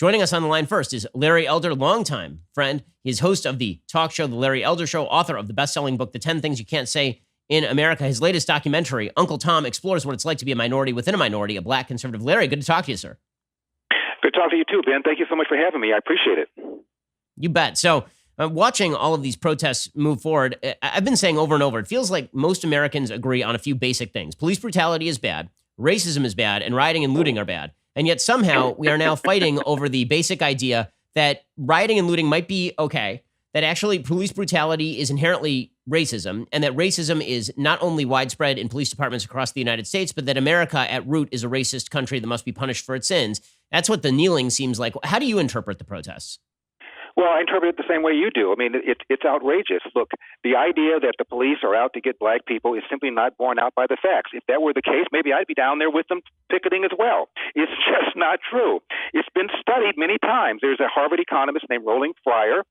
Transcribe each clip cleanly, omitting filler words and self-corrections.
Joining us on the line first is Larry Elder, longtime friend. He's host of the talk show, The Larry Elder Show, author of the best-selling book, The 10 Things You Can't Say in America. His latest documentary, Uncle Tom, explores what it's like to be a minority within a minority, a black conservative. Larry, good to talk to you, sir. Good to talk to you too, Ben. Thank you so much for having me. I appreciate it. You bet. So watching all of these protests move forward, I've been saying over and over, it feels like most Americans agree on a few basic things. Police brutality is bad, racism is bad, and rioting and looting are bad. And yet somehow we are now fighting over the basic idea that rioting and looting might be okay, that actually police brutality is inherently racism, and that racism is not only widespread in police departments across the United States, but that America at root is a racist country that must be punished for its sins. That's what the kneeling seems like. How do you interpret the protests? Well, I interpret it the same way you do. I mean, it's outrageous. Look, the idea that the police are out to get black people is simply not borne out by the facts. If that were the case, maybe I'd be down there with them picketing as well. It's just not true. It's been studied many times. There's a Harvard economist named Roland Fryer,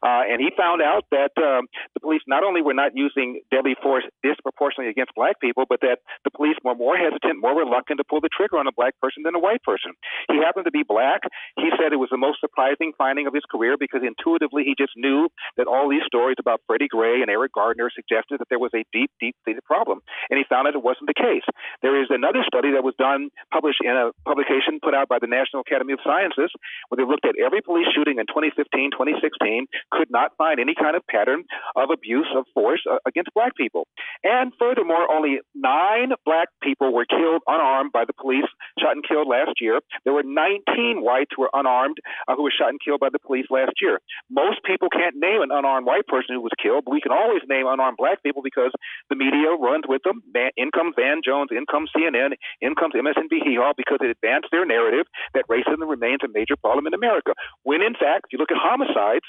and he found out that the police not only were not using deadly force disproportionately against black people, but that the police were more hesitant, more reluctant to pull the trigger on a black person than a white person. He happened to be black. He said it was the most surprising finding of his career because intuitively he just knew that all these stories about Freddie Gray and Eric Gardner suggested that there was a deep-seated problem, and he found that it wasn't the case. There is another study that was done, published in a publication put out by the National Academy of Sciences, where they looked at every police shooting in 2015, 2016, could not find any kind of pattern of abuse of force against black people. And furthermore, only 9 black people were killed unarmed by the police, shot and killed last year. There were 19 whites who were unarmed who were shot and killed by the police last year. Most people can't name an unarmed white person who was killed, but we can always name unarmed black people because the media runs with them. In comes Van Jones, in comes CNN, in comes MSNBC, because it advanced their narrative that racism remains a major problem in America. When in fact, if you look at homicides,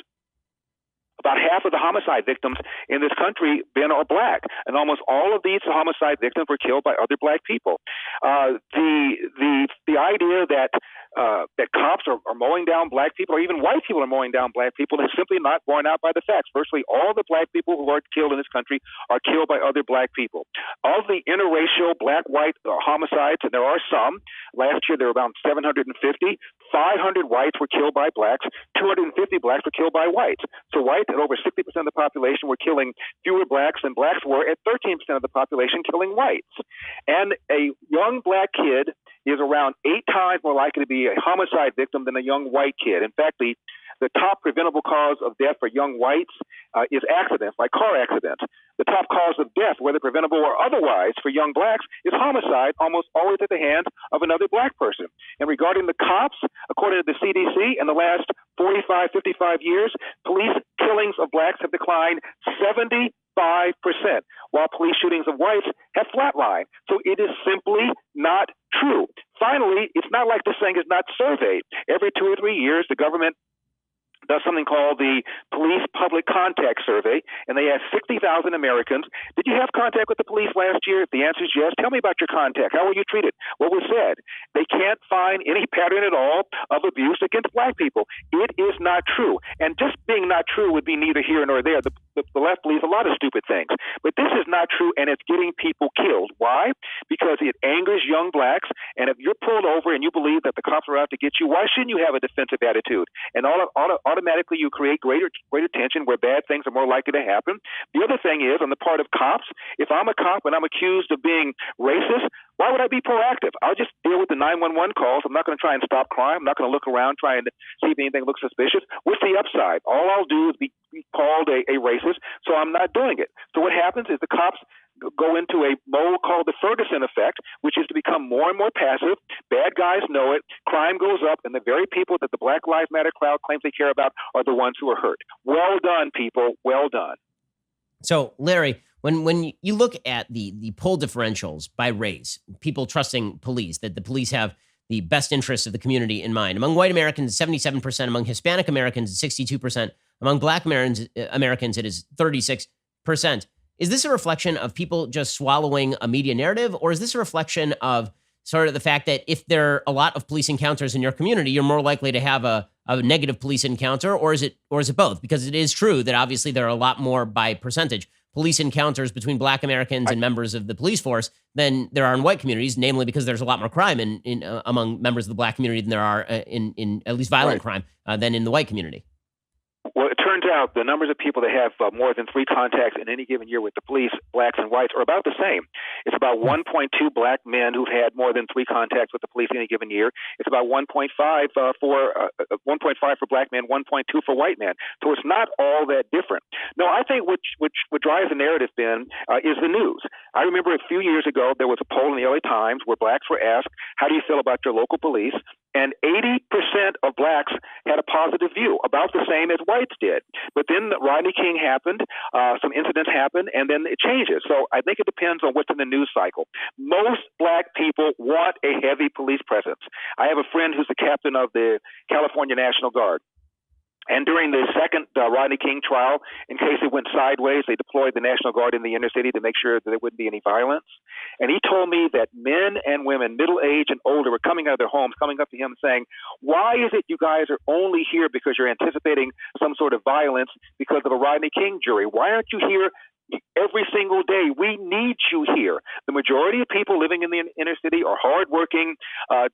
about half of the homicide victims in this country, Ben, are black, and almost all of these homicide victims were killed by other black people. The idea that cops are mowing down black people, or even white people are mowing down black people, is simply not borne out by the facts. Virtually all the black people who are killed in this country are killed by other black people. Of the interracial black-white homicides, and there are some, last year there were about 750, 500 whites were killed by blacks, 250 blacks were killed by whites. So whites at over 60% of the population were killing fewer blacks than blacks were at 13% of the population killing whites. And a young black kid is around 8 times more likely to be a homicide victim than a young white kid. In fact, the top preventable cause of death for young whites is accidents, like car accidents. The top cause of death, whether preventable or otherwise, for young blacks is homicide, almost always at the hands of another black person. And regarding the cops, according to the CDC, in the last 45, 55 years, police killings of blacks have declined 75%, while police shootings of whites have flatlined. So it is simply not true. Finally, it's not like this thing is not surveyed. Every 2 or 3 years, the government does something called the Police Public Contact Survey, and they ask 60,000 Americans, did you have contact with the police last year? If the answer is yes, tell me about your contact. How were you treated? What was said? They can't find any pattern at all of abuse against black people. It is not true. And just being not true would be neither here nor there. The left believes a lot of stupid things. But this is not true, and it's getting people killed. Why? Because it angers young blacks, and if you're pulled over and you believe that the cops are out to get you, why shouldn't you have a defensive attitude? And automatically you create greater tension where bad things are more likely to happen. The other thing is, on the part of cops, if I'm a cop and I'm accused of being racist, why would I be proactive? I'll just deal with the 911 calls. I'm not going to try and stop crime. I'm not going to look around trying to see if anything looks suspicious. What's the upside? All I'll do is be called a racist, so I'm not doing it. So what happens is the cops go into a mode called the Ferguson effect, which is to become more and more passive. Bad guys know it. Crime goes up, and the very people that the Black Lives Matter crowd claims they care about are the ones who are hurt. Well done, people. Well done. So, Larry, when you look at the poll differentials by race, people trusting police, that the police have the best interests of the community in mind. Among white Americans, 77%. Among Hispanic Americans, 62%. Among black Americans, it is 36%. Is this a reflection of people just swallowing a media narrative, or is this a reflection of sort of the fact that if there are a lot of police encounters in your community, you're more likely to have a negative police encounter, or is it both? Because it is true that obviously there are a lot more by percentage police encounters between black Americans and members of the police force than there are in white communities, namely because there's a lot more crime among members of the black community than there are in at least violent crime than in the white community. Well, it turns out the numbers of people that have more than 3 contacts in any given year with the police, blacks and whites, are about the same. It's about 1.2 black men who've had more than 3 contacts with the police in any given year. It's about 1.5 for black men, 1.2 for white men. So it's not all that different. No, I think what drives the narrative, Ben, is the news. I remember a few years ago there was a poll in the LA Times where blacks were asked, "How do you feel about your local police?" And 80% of blacks had a positive view, about the same as whites did. But then Rodney King happened, some incidents happened, and then it changes. So I think it depends on what's in the news cycle. Most black people want a heavy police presence. I have a friend who's the captain of the California National Guard. And during the second Rodney King trial, in case it went sideways, they deployed the National Guard in the inner city to make sure that there wouldn't be any violence. And he told me that men and women, middle-aged and older, were coming out of their homes, coming up to him saying, "Why is it you guys are only here because you're anticipating some sort of violence because of a Rodney King jury? Why aren't you here every single day? We need you here." The majority of people living in the inner city are hardworking,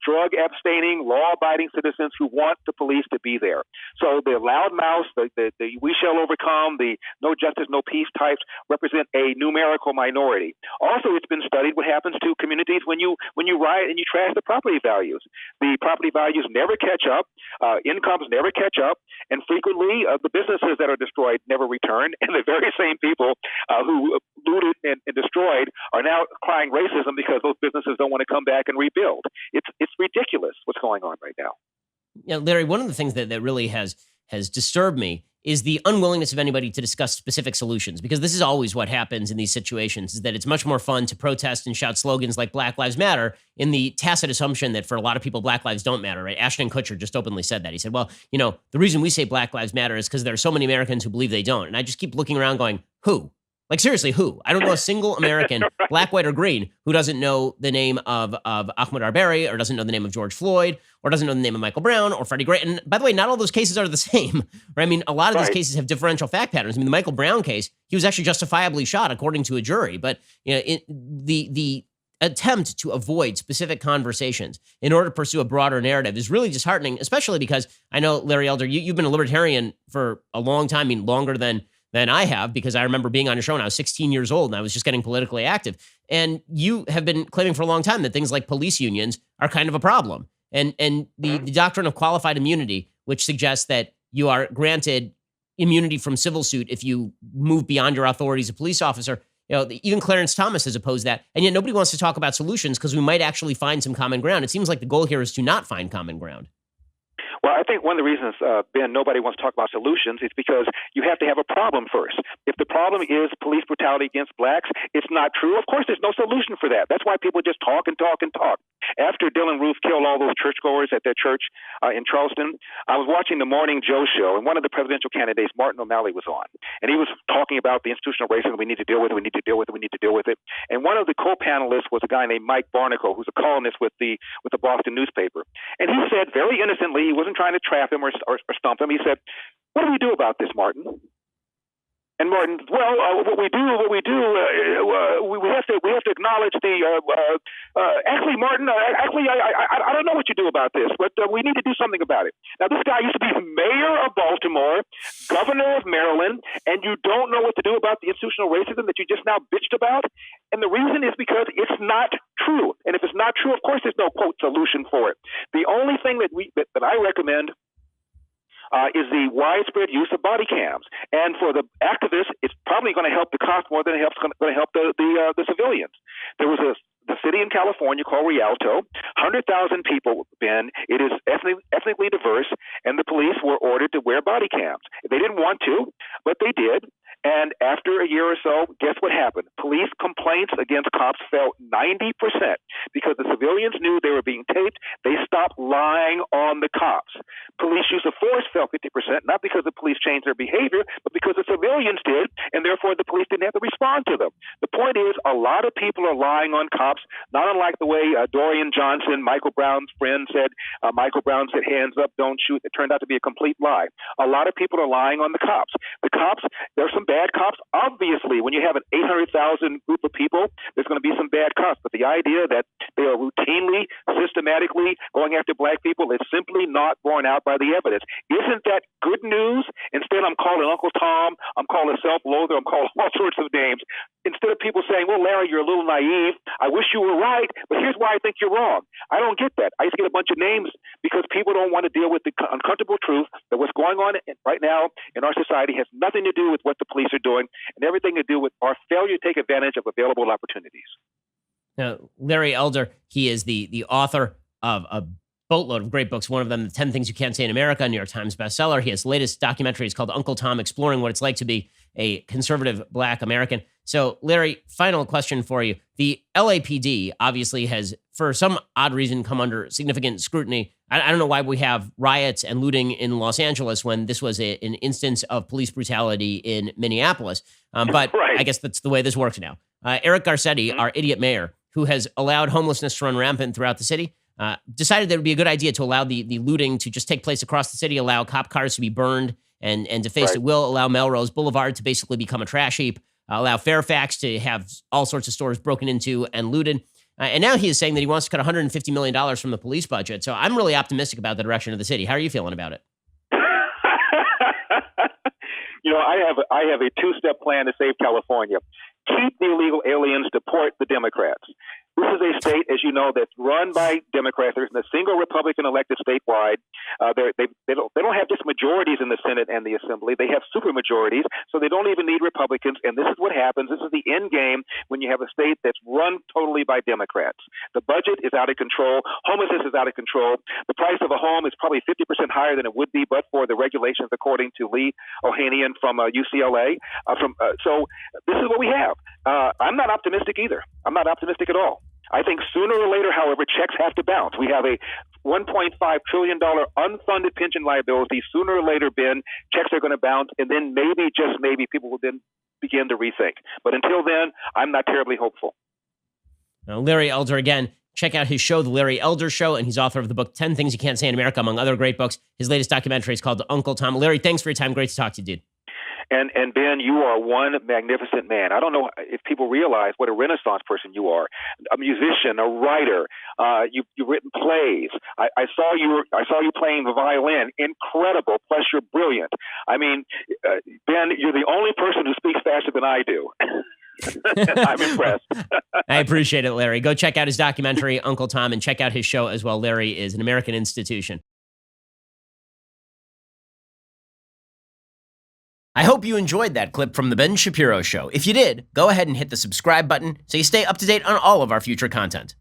drug-abstaining, law-abiding citizens who want the police to be there. So the loudmouths, the "we shall overcome," the "no justice, no peace" types represent a numerical minority. Also, it's been studied what happens to communities when you riot and you trash the property values. The property values never catch up, incomes never catch up, and frequently the businesses that are destroyed never return, and the very same people who looted and destroyed are now crying racism because those businesses don't want to come back and rebuild. It's ridiculous what's going on right now. Yeah, Larry, one of the things that really has disturbed me is the unwillingness of anybody to discuss specific solutions, because this is always what happens in these situations, is that it's much more fun to protest and shout slogans like Black Lives Matter in the tacit assumption that for a lot of people, Black lives don't matter, right? Ashton Kutcher just openly said that. He said, well, the reason we say Black Lives Matter is because there are so many Americans who believe they don't. And I just keep looking around going, who? Like, seriously, who? I don't know a single American, black, white, or green, who doesn't know the name of Ahmaud Arbery, or doesn't know the name of George Floyd, or doesn't know the name of Michael Brown or Freddie Gray. And by the way, not all those cases are the same, right? I mean, a lot of these cases have differential fact patterns. I mean, the Michael Brown case, he was actually justifiably shot according to a jury. But the attempt to avoid specific conversations in order to pursue a broader narrative is really disheartening, especially because I know, Larry Elder, you've been a libertarian for a long time, I mean, longer than I have, because I remember being on your show when I was 16 years old and I was just getting politically active. And you have been claiming for a long time that things like police unions are kind of a problem. And the doctrine of qualified immunity, which suggests that you are granted immunity from civil suit if you move beyond your authority as a police officer. Even Clarence Thomas has opposed that. And yet nobody wants to talk about solutions because we might actually find some common ground. It seems like the goal here is to not find common ground. Well, I think one of the reasons, Ben, nobody wants to talk about solutions is because you have to have a problem first. If the problem is police brutality against blacks, it's not true. Of course, there's no solution for that. That's why people just talk and talk and talk. After Dylan Roof killed all those churchgoers at their church in Charleston, I was watching the Morning Joe show, and one of the presidential candidates, Martin O'Malley, was on. And he was talking about the institutional racism. We need to deal with it. We need to deal with it. We need to deal with it. And one of the co-panelists was a guy named Mike Barnicle, who's a columnist with the Boston newspaper. And he said very innocently, he wasn't trying to trap him or stump him. He said, "What do we do about this, Martin?" And Martin, well, what we do, we have to acknowledge the. Actually, Martin, I don't know what you do about this, but we need to do something about it. Now, this guy used to be mayor of Baltimore, governor of Maryland, and you don't know what to do about the institutional racism that you just now bitched about. And the reason is because it's not true. And if it's not true, of course, there's no quote solution for it. The only thing that I recommend is the widespread use of body cams. And for the activists, it's probably going to help the cops more than it's going to help the civilians. There was the city in California called Rialto, 100,000 people, Ben. It is ethnically diverse, and the police were ordered to wear body cams. They didn't want to, but they did. And after a year or so, guess what happened? Police complaints against cops fell 90% because the civilians knew they were being taped. They stopped lying on the cops. Police use of force fell 50%, not because the police changed their behavior, but because the civilians did, and therefore the police didn't have to respond to them. The point is, a lot of people are lying on cops, not unlike the way Dorian Johnson, Michael Brown's friend, said. Michael Brown said, "Hands up, don't shoot." It turned out to be a complete lie. A lot of people are lying on the cops. The cops, there's some bad bad cops? Obviously, when you have an 800,000 group of people, there's going to be some bad cops. But the idea that they are routinely, systematically going after black people is simply not borne out by the evidence. Isn't that good news? Instead, I'm calling Uncle Tom, I'm calling self-loather, I'm calling all sorts of names. Instead of people saying, well, Larry, you're a little naive. I wish you were right, but here's why I think you're wrong. I don't get that. I just get a bunch of names because people don't want to deal with the uncomfortable truth that what's going on right now in our society has nothing to do with what the police are doing and everything to do with our failure to take advantage of available opportunities. Now, Larry Elder, he is the author of a boatload of great books. One of them, The 10 Things You Can't Say in America, a New York Times bestseller. His latest documentary is called Uncle Tom, exploring what it's like to be a conservative black American. So, Larry, final question for you. The LAPD obviously has, for some odd reason, come under significant scrutiny. I don't know why we have riots and looting in Los Angeles when this was an instance of police brutality in Minneapolis. But right. I guess that's the way this works now. Eric Garcetti, our idiot mayor, who has allowed homelessness to run rampant throughout the city, decided that it would be a good idea to allow the looting to just take place across the city, allow cop cars to be burned and defaced at will, allow Melrose Boulevard to basically become a trash heap, allow Fairfax to have all sorts of stores broken into and looted. And now he is saying that he wants to cut $150 million from the police budget. So I'm really optimistic about the direction of the city. How are you feeling about it? I have a two-step plan to save California. Keep the illegal aliens, deport the Democrats. This is a state, as you know, that's run by Democrats. There's a single Republican elected statewide. They don't have just majorities in the Senate and the Assembly. They have super majorities, so they don't even need Republicans. And this is what happens. This is the end game when you have a state that's run totally by Democrats. The budget is out of control. Homelessness is out of control. The price of a home is probably 50% higher than it would be but for the regulations, according to Lee Ohanian from UCLA. So this is what we have. I'm not optimistic either. I'm not optimistic at all. I think sooner or later, however, checks have to bounce. We have a $1.5 trillion unfunded pension liability. Sooner or later, Ben, checks are going to bounce, and then maybe, just maybe, people will then begin to rethink. But until then, I'm not terribly hopeful. Now, Larry Elder, again, check out his show, The Larry Elder Show, and he's author of the book 10 Things You Can't Say in America, among other great books. His latest documentary is called Uncle Tom. Larry, thanks for your time. Great to talk to you, dude. And Ben, you are one magnificent man. I don't know if people realize what a Renaissance person you are. A musician, a writer. You've written plays. I saw you playing the violin. Incredible. Plus, you're brilliant. I mean, Ben, you're the only person who speaks faster than I do. I'm impressed. I appreciate it, Larry. Go check out his documentary, Uncle Tom, and check out his show as well. Larry is an American institution. I hope you enjoyed that clip from The Ben Shapiro Show. If you did, go ahead and hit the subscribe button so you stay up to date on all of our future content.